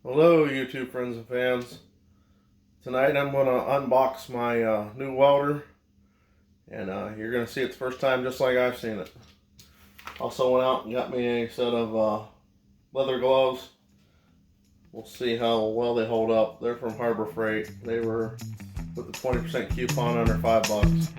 Hello YouTube friends and fans. Tonight I'm going to unbox my new welder, and you're going to see it the first time just like I've seen it. Also went out and got me a set of leather gloves. We'll see how well they hold up. They're from Harbor Freight. They were with the 20% coupon under $5.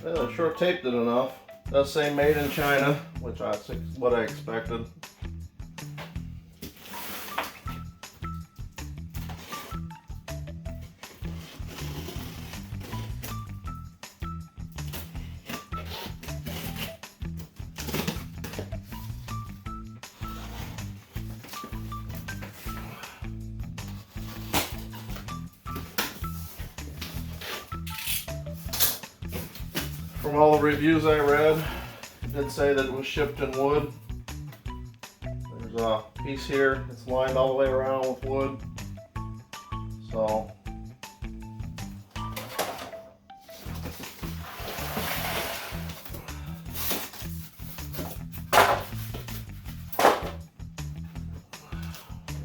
Well, they sure taped it enough. It does say made in China, which I what I expected. From all the reviews I read, it did say that it was shipped in wood. There's a piece here that's lined all the way around with wood. So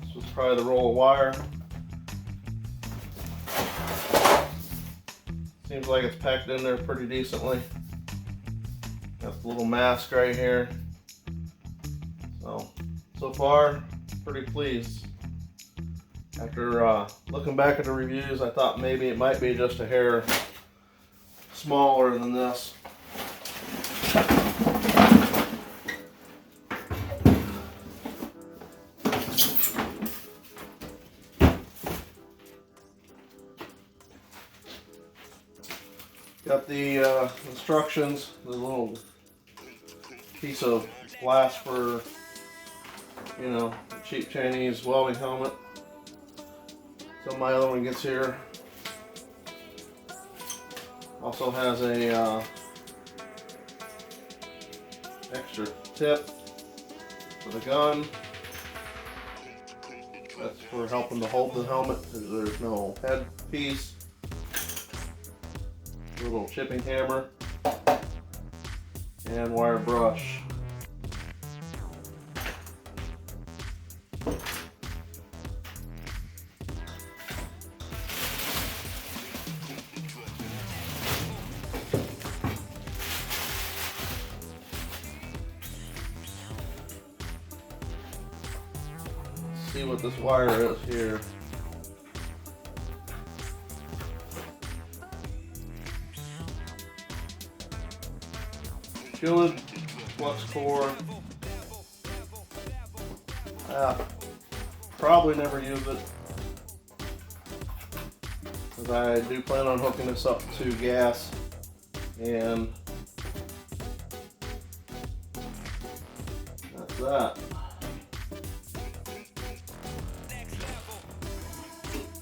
this was probably the roll of wire. Seems like it's packed in there pretty decently. Got the little mask right here. So far, pretty pleased. After looking back at the reviews, I thought maybe it might be just a hair smaller than this. Got the instructions, the little piece of glass for, you know, cheap Chinese welding helmet. So my other one gets here. Also has a extra tip for the gun. That's for helping to hold the helmet because there's no head piece. A little chipping hammer and wire brush. Let's see what this wire is here. Shielded flux core. Probably never use it, because I do plan on hooking this up to gas, and that's that.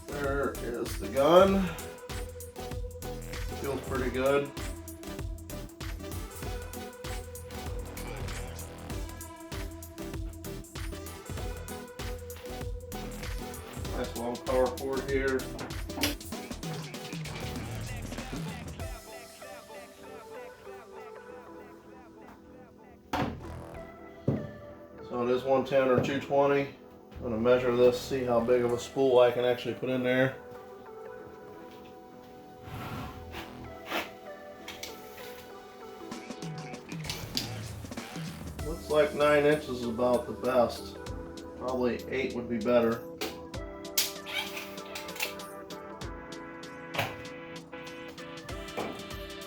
There is the gun. Feels pretty good. Nice long power cord here. So it is 110 or 220. I'm going to measure this, see how big of a spool I can actually put in there. Looks like 9 inches is about the best. Probably 8 would be better.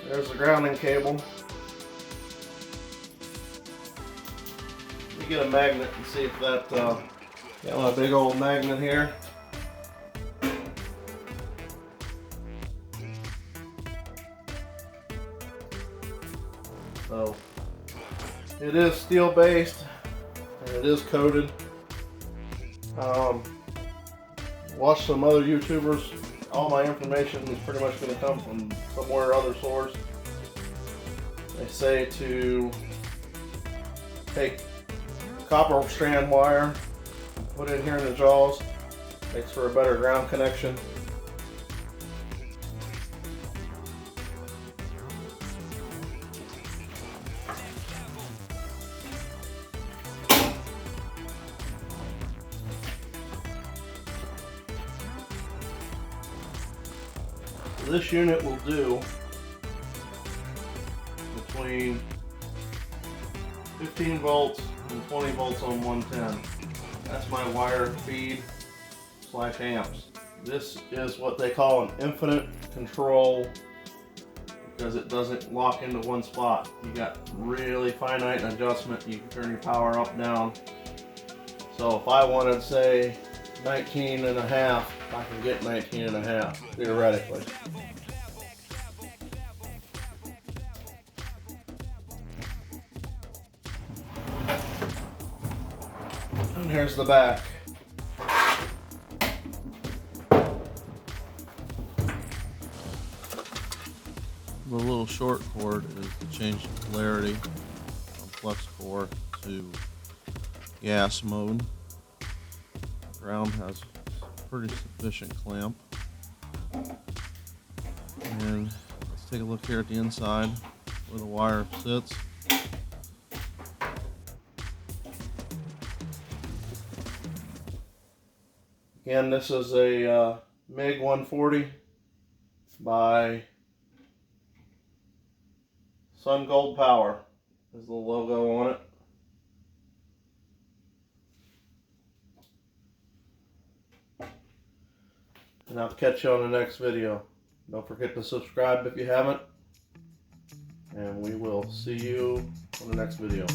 There's the grounding cable. Let me get a magnet and see if that, got a big old magnet here. So it is steel based and it is coated. Watch some other YouTubers. All my information is pretty much going to come from somewhere or other source. They say to take copper strand wire, put it in here in the jaws, makes for a better ground connection. This unit will do between 15 volts and 20 volts on 110. That's my wire feed / amps. This is what they call an infinite control because it doesn't lock into one spot. You got really finite adjustment. You can turn your power up, down. So if I wanted, say, 19 and a half, I can get 19 and a half, theoretically. And here's the back. The little short cord is to change the polarity from flux core to gas mode. Ground has pretty sufficient clamp. And let's take a look here at the inside where the wire sits. Again, this is a MiG 140 by Sun Gold Power. There's the logo on it. And I'll catch you on the next video. Don't forget to subscribe if you haven't. And we will see you on the next video.